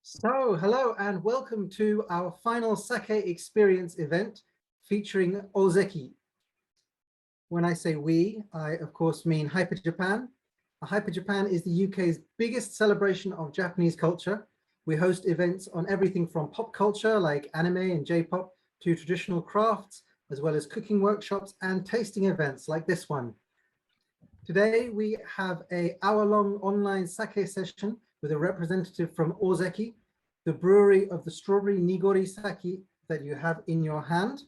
So, hello and welcome to our final sake experience event featuring Ozeki. When I say we, I of course mean Hyper Japan. Hyper Japan is the UK's biggest celebration of Japanese culture. We host events on everything from pop culture like anime and J-pop to traditional crafts, as well as cooking workshops and tasting events like this one. Today, we have an hour-long online sake session with a representative from Ozeki, the brewery of the strawberry Nigori sake that you have in your hand.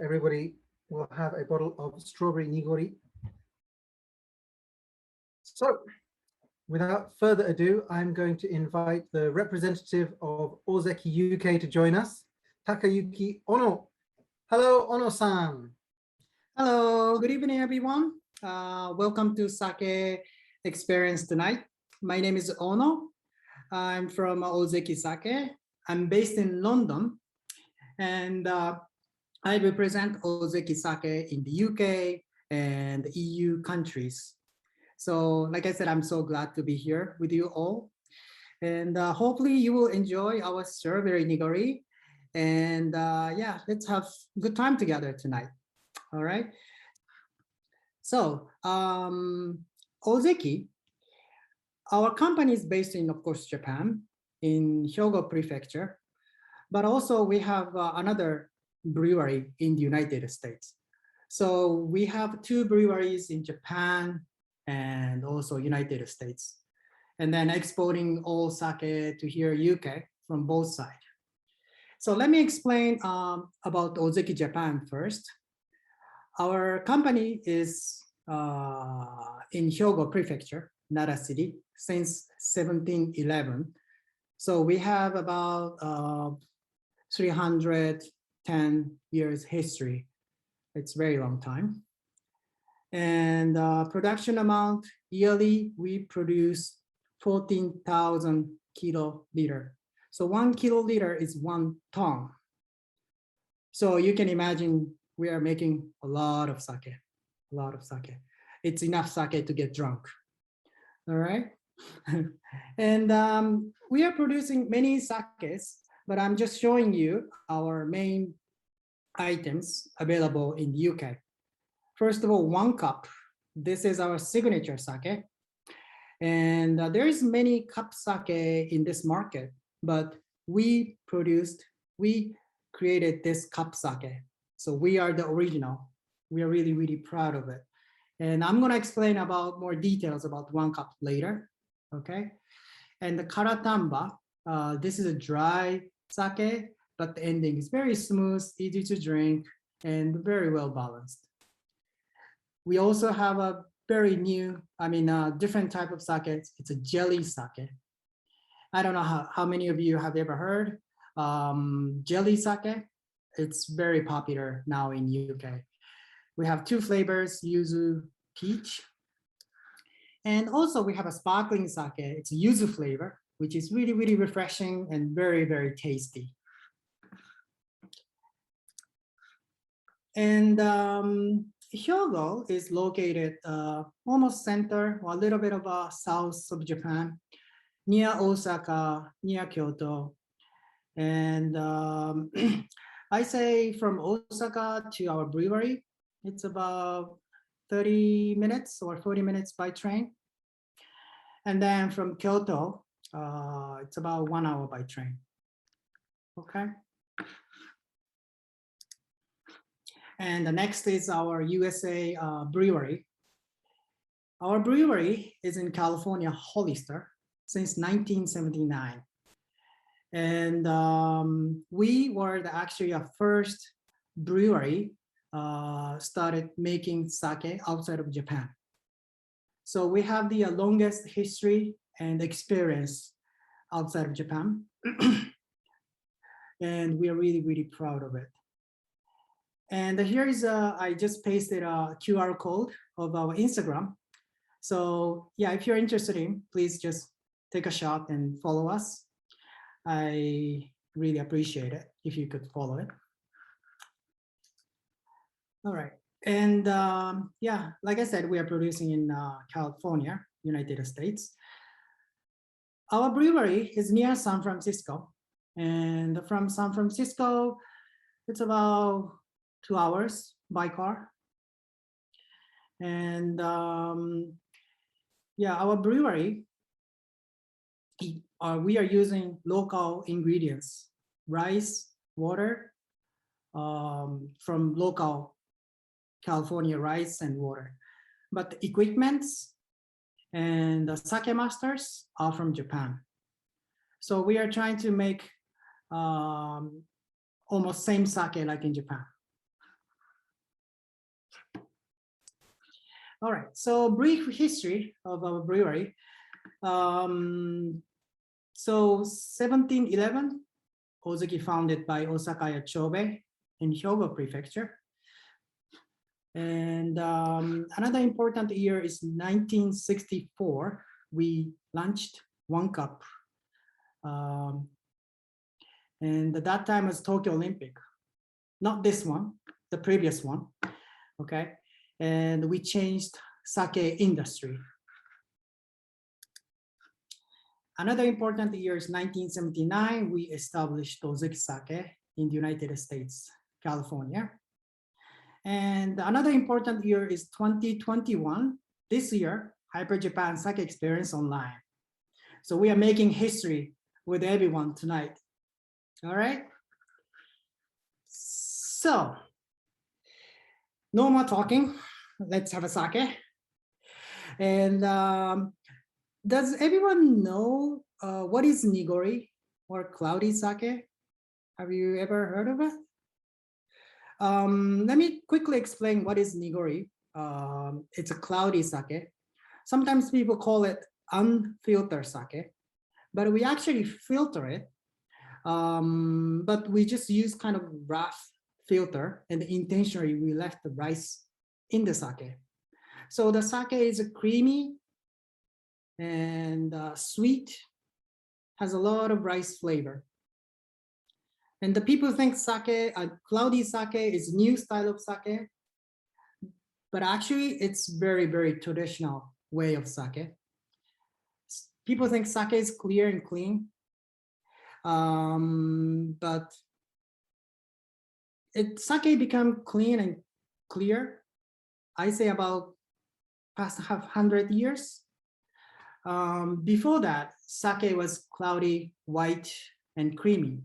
Everybody will have a bottle of strawberry Nigori. So, without further ado, I'm going to invite the representative of Ozeki UK to join us, Takayuki Ono. Hello, Ono-san. Hello, good evening, everyone. Welcome to Sake Experience tonight. My name is Ono. I'm from Ozeki Sake. I'm based in London, and I represent Ozeki Sake in the UK and EU countries. So, like I said, I'm so glad to be here with you all. And hopefully you will enjoy our strawberry nigori. And yeah, let's have a good time together tonight. All right. So, Ozeki, our company is based in, of course, Japan, in Hyogo Prefecture, but also we have another brewery in the United States. So we have two breweries in Japan and also United States, and then exporting all sake to here, UK, from both sides. So let me explain about Ozeki Japan first. Our company is in Hyogo Prefecture, Nara City, since 1711. So we have about 310 years history. It's a very long time. And production amount, yearly, we produce 14,000 kiloliter. So 1 kiloliter is 1 ton. So you can imagine we are making a lot of sake, a lot of sake. It's enough sake to get drunk, all right? And we are producing many sakes, but I'm just showing you our main items available in the UK. First of all, 1 cup. This is our signature sake. And there is many cup sake in this market, but we created this cup sake. So we are the original. We are really, really proud of it. And I'm gonna explain about more details about 1 cup later, okay? And the karatamba, this is a dry sake, but the ending is very smooth, easy to drink, and very well balanced. We also have a very new, different type of sake. It's a jelly sake. I don't know how many of you have ever heard jelly sake. It's very popular now in UK. We have 2 flavors, yuzu, peach. And also we have a sparkling sake. It's yuzu flavor, which is really, really refreshing and very, very tasty. And Hyogo is located almost center, or a little bit of south of Japan, near Osaka, near Kyoto. And I say from Osaka to our brewery, it's about 30 minutes or 40 minutes by train. And then from Kyoto, it's about 1 hour by train, okay? And the next is our USA brewery. Our brewery is in California, Hollister, since 1979. And we were actually a first brewery started making sake outside of Japan. So we have the longest history and experience outside of Japan. And we are really, really proud of it. And here is, I just pasted a QR code of our Instagram. So yeah, if you're interested in, please just take a shot and follow us. I really appreciate it if you could follow it. All right. And yeah, like I said, we are producing in California, United States. our brewery is near San Francisco, and from San Francisco, it's about 2 hours by car. And yeah, our brewery, we are using local ingredients, rice, water, from local California rice and water. But the equipments and the sake masters are from Japan. So we are trying to make almost same sake like in Japan. All right, so brief history of our brewery. So 1711, Ozeki founded by Osakaya Chobe in Hyogo Prefecture. And another important year is 1964. We launched One Cup. And at that time was Tokyo Olympic. Not this one, the previous one, okay? And we changed sake industry. Another important year is 1979. We established Ozeki Sake in the United States, California. And another important year is 2021. This year, Hyper Japan Sake Experience Online. So we are making history with everyone tonight. All right. So no more talking. Let's have a sake. And does everyone know what is Nigori or cloudy sake? Have you ever heard of it? Let me quickly explain what is Nigori. It's a cloudy sake. Sometimes people call it unfiltered sake, but we actually filter it. But we just use kind of rough filter, and intentionally we left the rice in the sake. So the sake is creamy and sweet, has a lot of rice flavor. And the people think sake, cloudy sake is new style of sake, but actually it's very, very traditional way of sake. People think sake is clear and clean, but sake become clean and clear, I say about past 100 years. Before that, sake was cloudy, white, and creamy.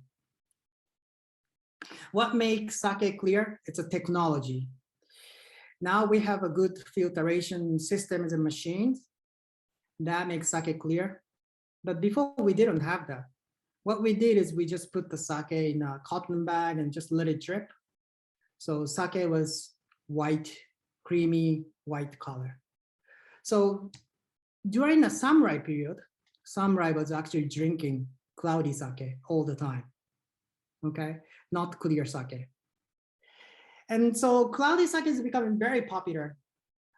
What makes sake clear? It's a technology. Now we have a good filtration systems and machines that makes sake clear. But before we didn't have that. What we did is we just put the sake in a cotton bag and just let it drip. So sake was white, creamy, white color. So during the samurai period, samurai was actually drinking cloudy sake all the time. Okay, not clear sake. And so cloudy sake is becoming very popular.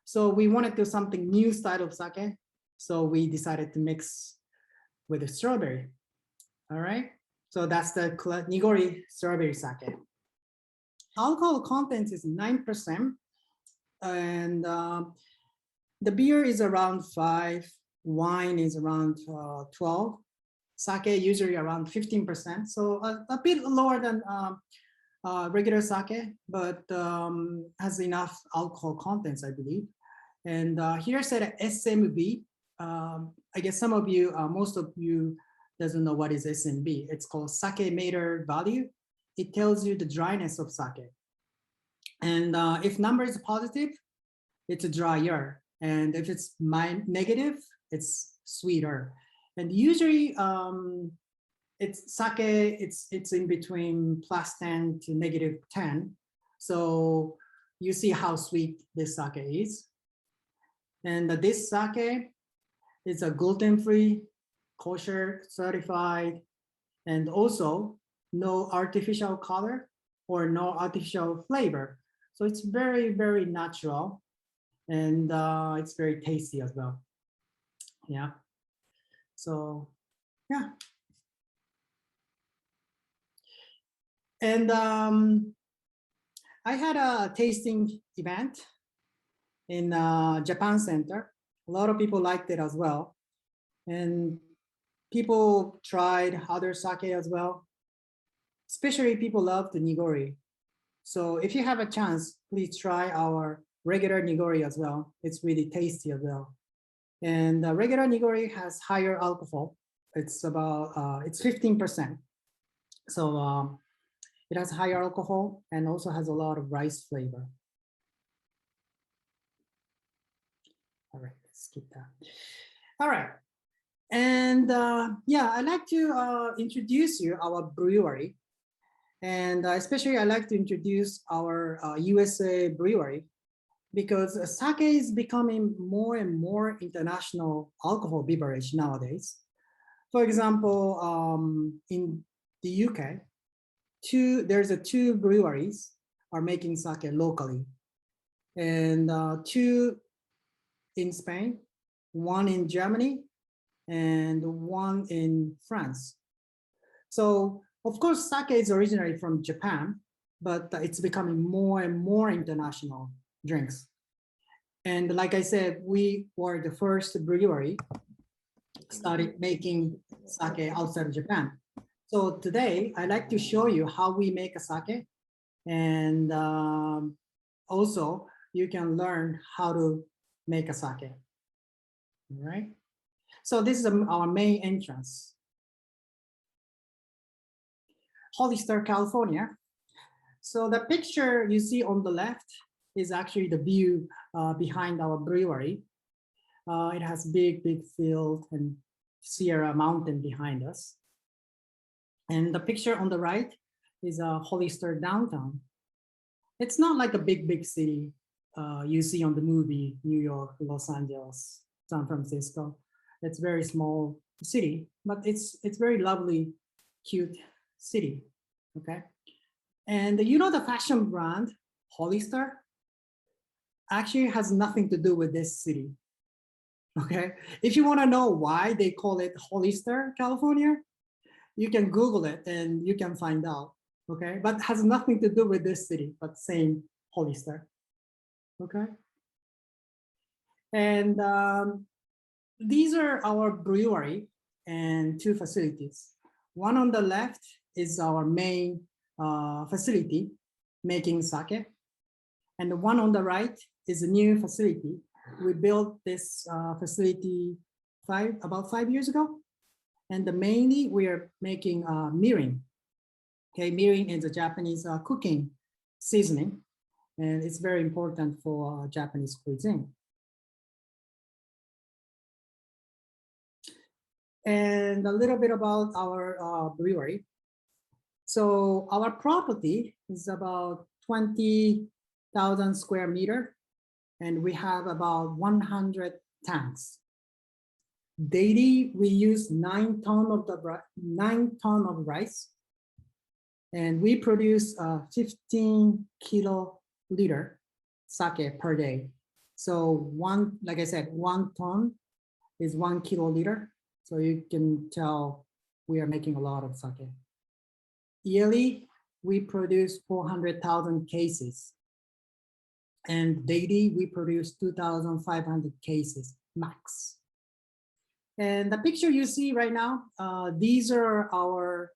So we wanted to do something new style of sake. So we decided to mix with a strawberry. All right, so that's the Nigori strawberry sake. Alcohol content is 9%, and the beer is around 5, wine is around 12, sake usually around 15%, so a bit lower than regular sake, but has enough alcohol contents, I believe. And here said SMB. I guess some of you, most of you doesn't know what is SMB. It's called Sakemeter Value. It tells you the dryness of sake. And if number is positive, it's a drier. And if it's negative, it's sweeter. And usually it's sake, it's in between +10 to -10. So you see how sweet this sake is. And this sake is a gluten-free, kosher certified, and also no artificial color or no artificial flavor. So it's very, very natural, and it's very tasty as well. Yeah. So yeah. And I had a tasting event in Japan Center. A lot of people liked it as well. And people tried other sake as well. Especially people love the Nigori. So if you have a chance, please try our regular Nigori as well. It's really tasty as well. And the regular Nigori has higher alcohol. It's about, it's 15%. So it has higher alcohol and also has a lot of rice flavor. All right, let's skip that. All right. And yeah, I'd like to introduce you our brewery. And especially I'd like to introduce our USA brewery because sake is becoming more and more international alcohol beverage nowadays. For example, in the UK, there's two breweries are making sake locally, and two in Spain, one in Germany, and one in France. So of course, sake is originally from Japan, but it's becoming more and more international drinks. And like I said, we were the first brewery started making sake outside of Japan. So today, I'd like to show you how we make a sake. And also, you can learn how to make a sake. All right. So this is our main entrance. Hollister, California. So the picture you see on the left is actually the view behind our brewery. It has big field and Sierra Mountain behind us. And the picture on the right is Hollister downtown. It's not like a big city you see on the movie, New York, Los Angeles, San Francisco. It's very small city, but it's very lovely, cute city, okay? And you know the fashion brand, Hollister, actually has nothing to do with this city, okay? If you wanna know why they call it Hollister, California, you can Google it and you can find out, okay? But has nothing to do with this city, but same Hollister, okay? And these are our brewery and two facilities. One on the left is our main facility making sake. And the one on the right is a new facility. We built this facility about 5 years ago. And mainly we are making mirin. Okay, mirin is a Japanese cooking seasoning. And it's very important for Japanese cuisine. And a little bit about our brewery. So our property is about 20,000 square meter, and we have about 100 tanks. Daily, we use 9 ton of rice, and we produce 15 kiloliter sake per day. So like I said, 1 ton is 1 kiloliter. So you can tell we are making a lot of sake. Yearly, we produce 400,000 cases. And daily, we produce 2,500 cases max. And the picture you see right now, these are our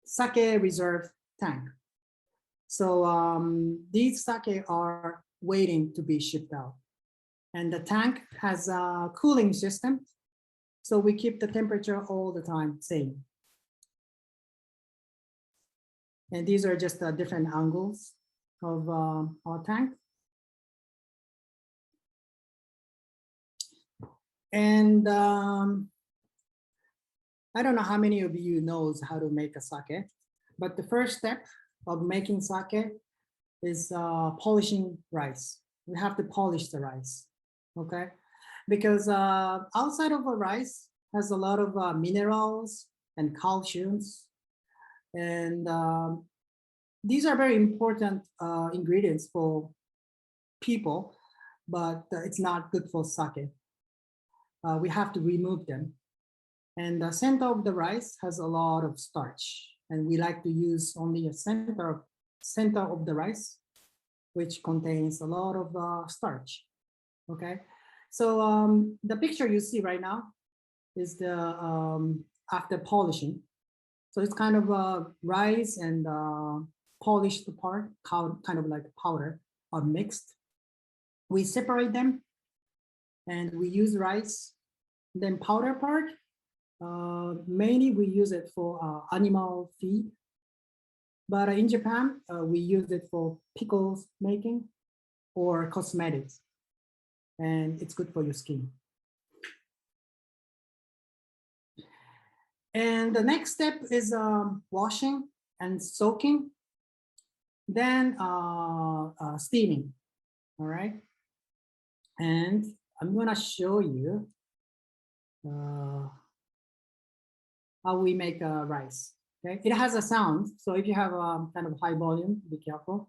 sake reserve tank. So these sake are waiting to be shipped out. And the tank has a cooling system. So we keep the temperature all the time same. And these are just different angles of our tank. And I don't know how many of you knows how to make a sake, but the first step of making sake is polishing rice. We have to polish the rice, okay? Because outside of a rice has a lot of minerals and calciums. And these are very important ingredients for people, but it's not good for sake. We have to remove them. And the center of the rice has a lot of starch. And we like to use only a center of the rice, which contains a lot of starch, okay? So the picture you see right now is the after polishing. So it's kind of rice and polished part, kind of like powder, are mixed. We separate them and we use rice. Then powder part, mainly we use it for animal feed. But in Japan, we use it for pickles making or cosmetics. And it's good for your skin. And the next step is washing and soaking, then steaming, all right? And I'm gonna show you how we make rice, okay? It has a sound, so if you have a kind of high volume, be careful.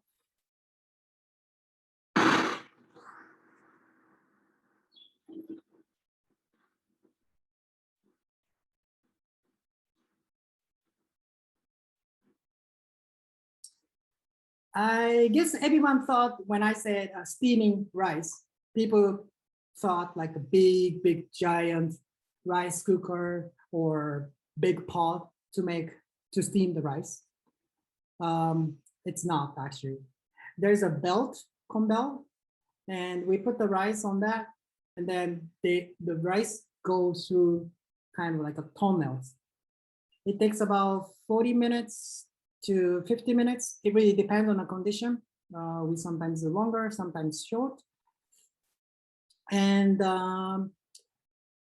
I guess everyone thought when I said steaming rice, people thought like a big giant rice cooker or big pot to steam the rice. It's not actually. There's a belt, belt, and we put the rice on that, and then the rice goes through kind of like a tunnels. It takes about 40 minutes to 50 minutes. It really depends on the condition. We sometimes do longer, sometimes short. And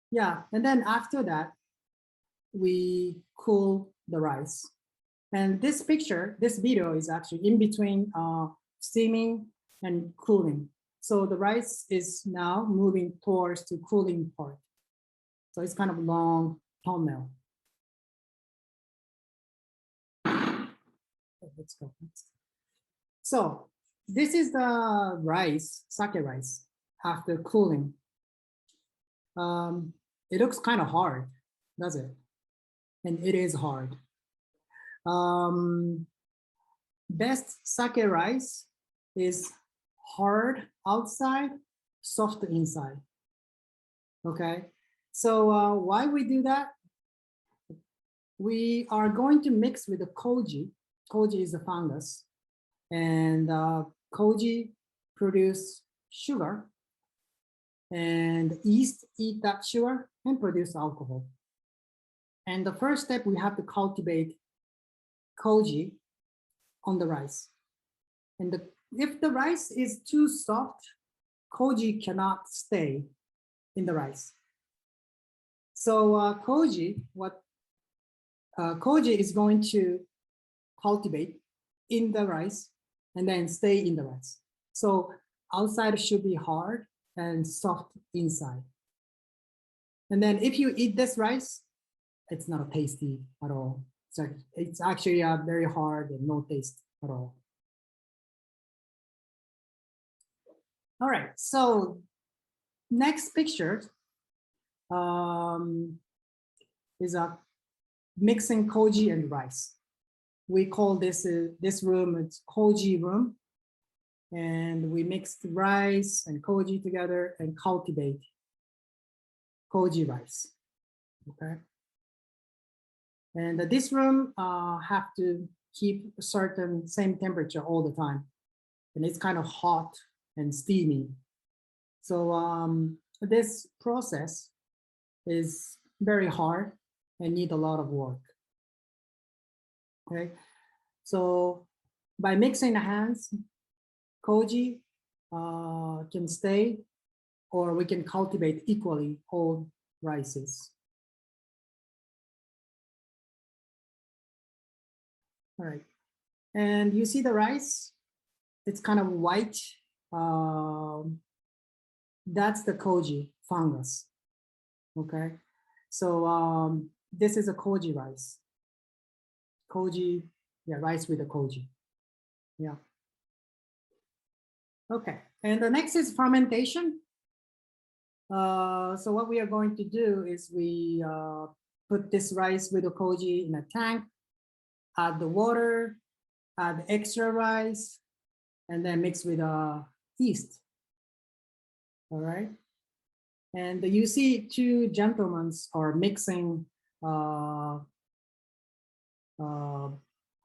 yeah, and then after that, we cool the rice. And this picture, this video is actually in between steaming and cooling. So the rice is now moving towards the cooling part. So it's kind of long tunnel. Let's go next. So this is the rice, sake rice, after cooling. It looks kind of hard, does it? And it is hard. Best sake rice is hard outside, soft inside. Okay, so why we do that? We are going to mix with the koji. Koji is a fungus, and koji produce sugar, and yeast eat that sugar and produce alcohol. And the first step, we have to cultivate koji on the rice. And if the rice is too soft, koji cannot stay in the rice. So koji is going to cultivate in the rice and then stay in the rice. So outside should be hard and soft inside. And then if you eat this rice, it's not tasty at all. So it's actually very hard and no taste at all. All right, so next picture is mixing koji and rice. We call this room, it's Koji Room. And we mix rice and koji together and cultivate koji rice, okay? And this room have to keep a certain same temperature all the time. And it's kind of hot and steamy. So this process is very hard and need a lot of work. Okay, so by mixing the hands, koji can stay, or we can cultivate equally all rices. All right, and you see the rice, it's kind of white. That's the koji fungus, okay? So this is a koji rice. Koji, yeah, rice with the koji, yeah. Okay, and the next is fermentation. So what we are going to do is we put this rice with the koji in a tank, add the water, add extra rice, and then mix with yeast. All right. And you see two gentlemen are mixing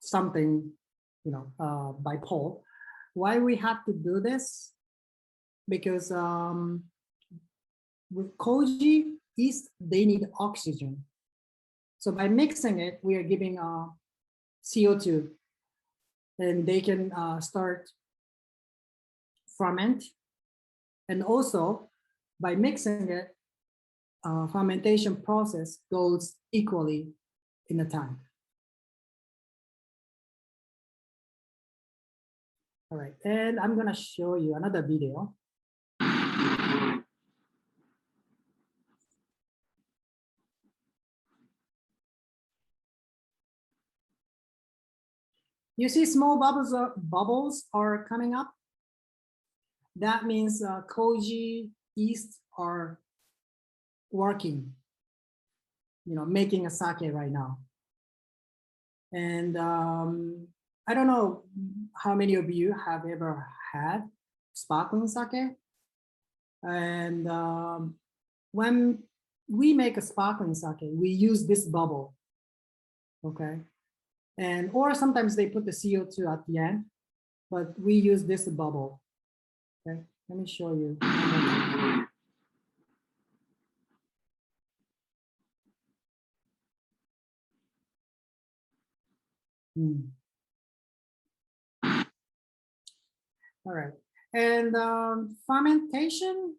something, by pole. Why we have to do this? Because with Koji yeast, they need oxygen. So by mixing it, we are giving CO2, and they can start ferment. And also by mixing it, fermentation process goes equally in the tank. All right, and I'm gonna show you another video. You see small bubbles are coming up. That means Koji yeast are working, making a sake right now. And I don't know how many of you have ever had sparkling sake. And when we make a sparkling sake, we use this bubble, okay? And or sometimes they put the CO2 at the end, but we use this bubble. Okay, let me show you. All right, and fermentation,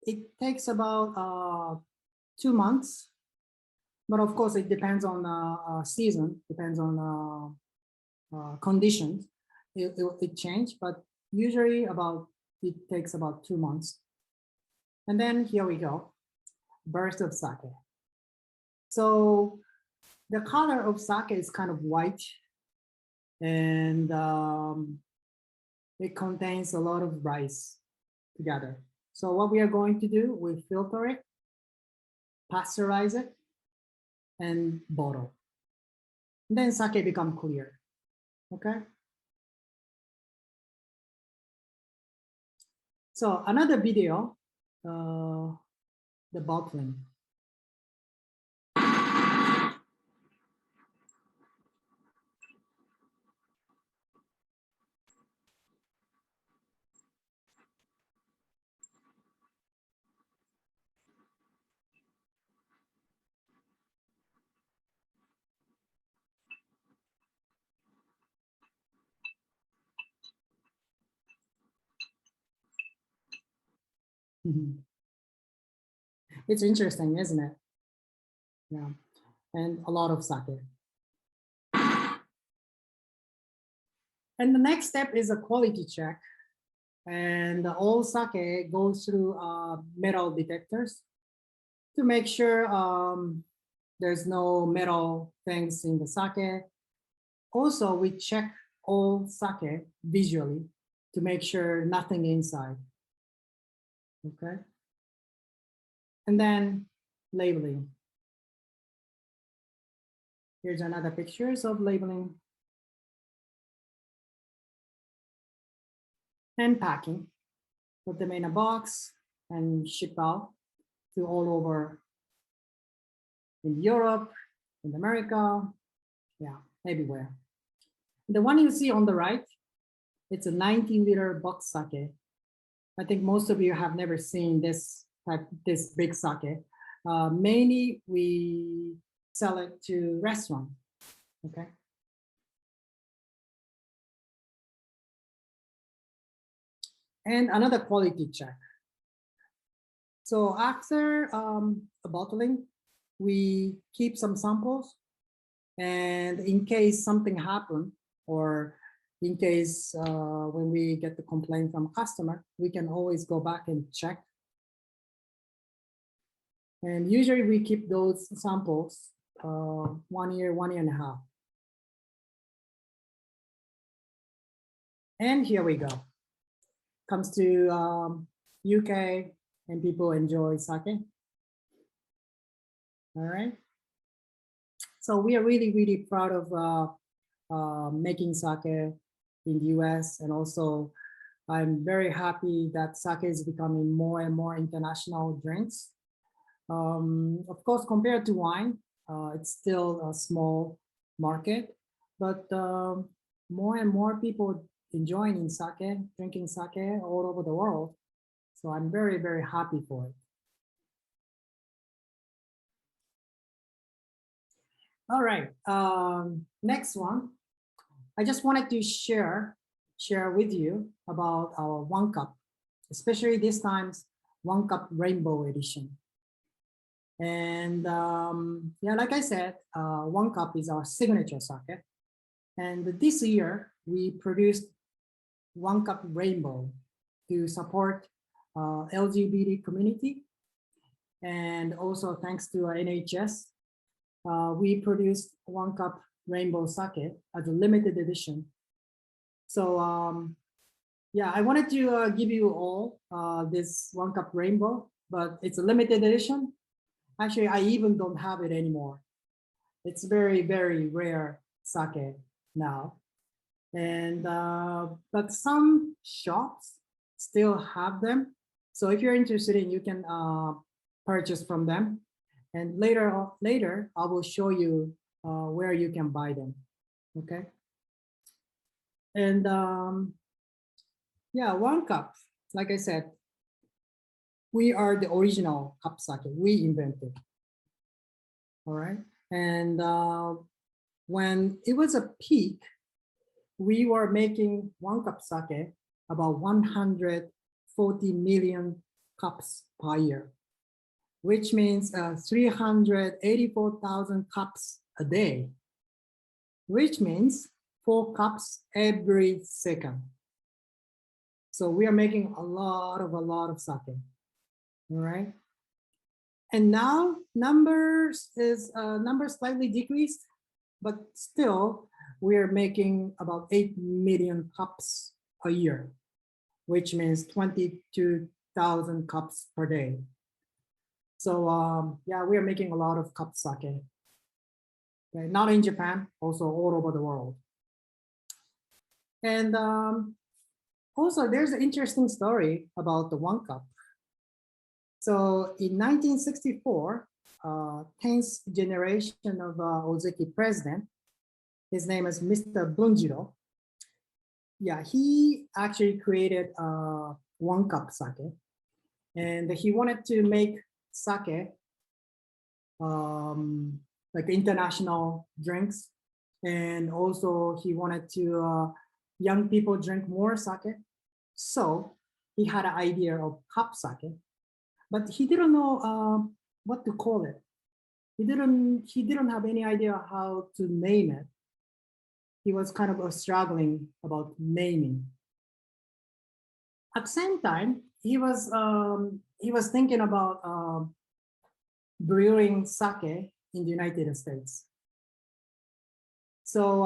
it takes about 2 months, but of course it depends on season, depends on conditions. It change, but usually it takes about 2 months. And then here we go, burst of sake. So the color of sake is kind of white, and it contains a lot of rice together. So what we are going to do, we filter it, pasteurize it, and bottle. And then sake become clear, okay? So another video, the bottling. It's interesting, isn't it? Yeah, and a lot of sake. And the next step is a quality check. And all sake goes through metal detectors to make sure there's no metal things in the sake. Also, we check all sake visually to make sure nothing inside. Okay. And then labeling. Here's another pictures of labeling. And packing. Put them in a box and ship out to all over in Europe, in America, yeah, everywhere. The one you see on the right, it's a 19-liter box sake. I think most of you have never seen this big sake. Mainly we sell it to restaurants, okay? And another quality check. So after bottling, we keep some samples, and in case something happened, or in case when we get the complaint from a customer, we can always go back and check. And usually we keep those samples 1 year, 1.5 years. And here we go. Comes to UK, and people enjoy sake. All right. So we are really, really proud of making sake in the US, and also I'm very happy that sake is becoming more and more international drinks. Of course, compared to wine, it's still a small market, but more and more people enjoying sake, drinking sake all over the world. So I'm very, very happy for it. All right, next one. I just wanted to share with you about our 1 cup, especially this time's 1 cup rainbow edition. And yeah, like I said, 1 cup is our signature sake. And this year we produced 1 cup rainbow to support LGBT community. And also thanks to NHS, we produced 1 cup rainbow sake as a limited edition. So yeah, I wanted to give you all this 1 cup rainbow, but it's a limited edition. Actually, I even don't have it anymore. It's very, very rare sake now. And but some shops still have them. So if you're interested in, you can purchase from them. And later I will show you where you can buy them. Okay. And yeah, 1 cup, like I said, we are the original cup sake. We invented. All right. And when it was a peak, we were making 1 cup sake about 140 million cups per year, which means 384,000 cups a day, which means 4 cups every second. So we are making a lot of sake. All right. And now numbers slightly decreased, but still we are making about 8 million cups a year, which means 22,000 cups per day. So yeah, we are making a lot of cup sake. Okay, not in Japan, also all over the world. And also there's an interesting story about the 1 cup. So in 1964, 10th generation of Ozeki president, his name is Mr. Bunjiro. Yeah, he actually created 1 cup sake, and he wanted to make sake like international drinks, and also he wanted to young people drink more sake. So he had an idea of cup sake, but he didn't know what to call it. He didn't have any idea how to name it. He was kind of struggling about naming. At the same time, he was thinking about brewing sake in the United States. So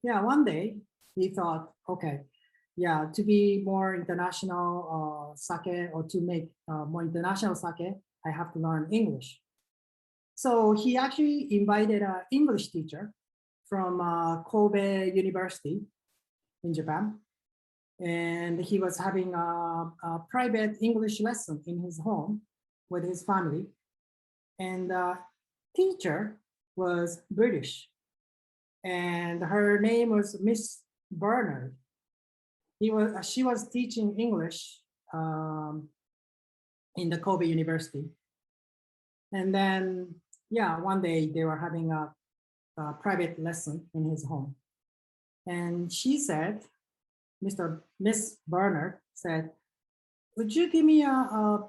yeah, one day he thought, okay, yeah, to be more international sake, or to make more international sake, I have to learn English. So he actually invited an English teacher from Kobe University in Japan. And he was having a private English lesson in his home with his family. And the teacher was British. And her name was Miss Bernard. She was teaching English in the Kobe University. And then, yeah, one day they were having a private lesson in his home. And she said, Miss Bernard said, would you give me a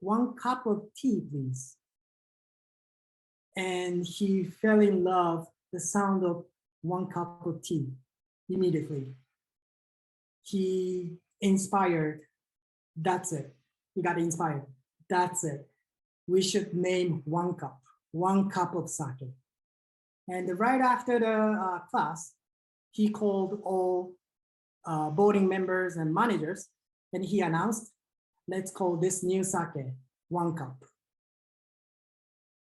1 cup of tea, please? And he fell in love with the sound of 1 cup of tea immediately. He inspired, that's it. He got inspired, that's it. We should name 1 cup of sake. And right after the class, he called all boarding members and managers, and he announced, let's call this new sake 1 cup.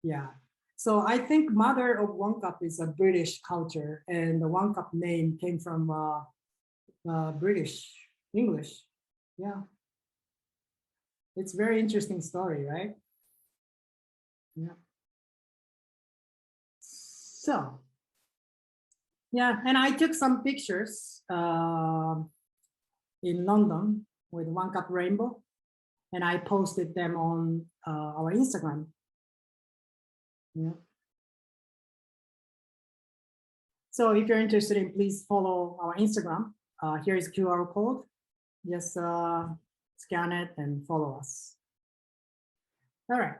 Yeah, so I think mother of 1 cup is a British culture, and the 1 cup name came from British English. Yeah. It's very interesting story, right? Yeah. So, yeah, and I took some pictures in London with 1 Cup Rainbow, and I posted them on our Instagram. Yeah. So if you're interested in, please follow our Instagram. Here is QR code. Just scan it and follow us. All right.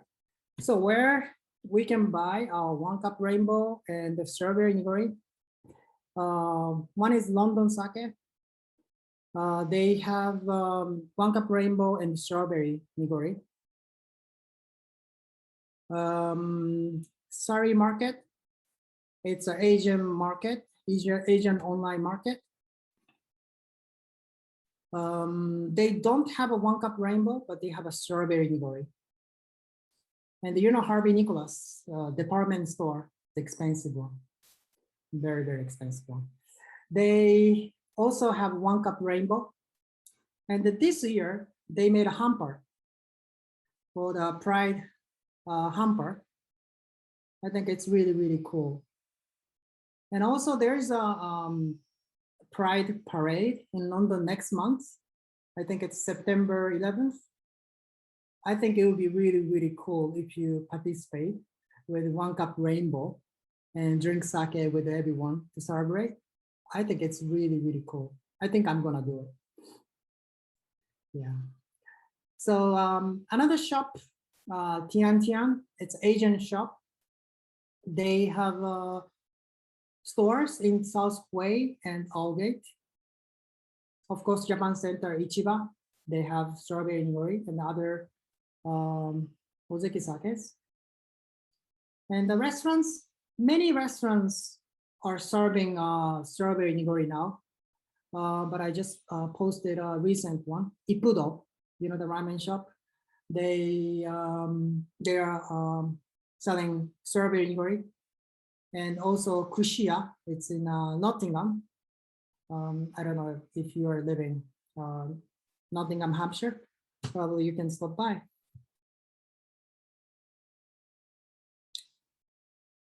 So where we can buy our 1 Cup Rainbow and the Strawberry Nigori. One is London Sake. They have 1 Cup Rainbow and Strawberry Nigori. Sari Market. It's an Asian market, Asian online market. They don't have a 1 Cup Rainbow, but they have a Strawberry Nigori. And you know Harvey Nicholas department store, the expensive one, very, very expensive one. They also have 1 Cup Rainbow. And this year, they made a hamper for the Pride hamper. I think it's really, really cool. And also there's a Pride parade in London next month. I think it's September 11th. I think it would be really, really cool if you participate with 1 Cup Rainbow and drink sake with everyone to celebrate. I think it's really, really cool. I think I'm gonna do it. Yeah. So another shop, Tian Tian, it's Asian shop. They have stores in South Quay and Aldgate. Of course, Japan Center, Ichiba, they have Strawberry Nigori and other Ozeki sakes. And the restaurants, many restaurants are serving Strawberry Nigori now. But I just posted a recent one, Ippudo, you know, the ramen shop. They are selling Strawberry Nigori. And also Kushiya, it's in Nottingham. I don't know if you are living Nottingham, Hampshire, probably you can stop by.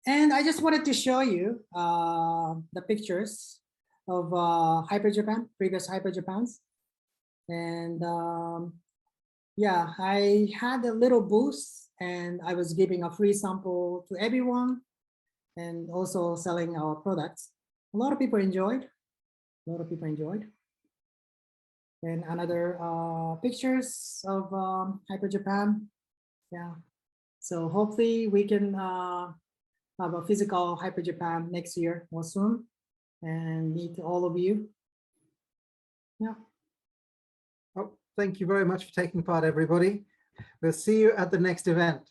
And I just wanted to show you the pictures of Hyper Japan, previous Hyper Japans. And yeah, I had a little booth and I was giving a free sample to everyone and also selling our products. A lot of people enjoyed. A lot of people enjoyed. And another pictures of Hyper Japan. Yeah. So hopefully we can have a physical Hyper Japan next year or soon and meet all of you. Yeah. Oh, thank you very much for taking part, everybody. We'll see you at the next event.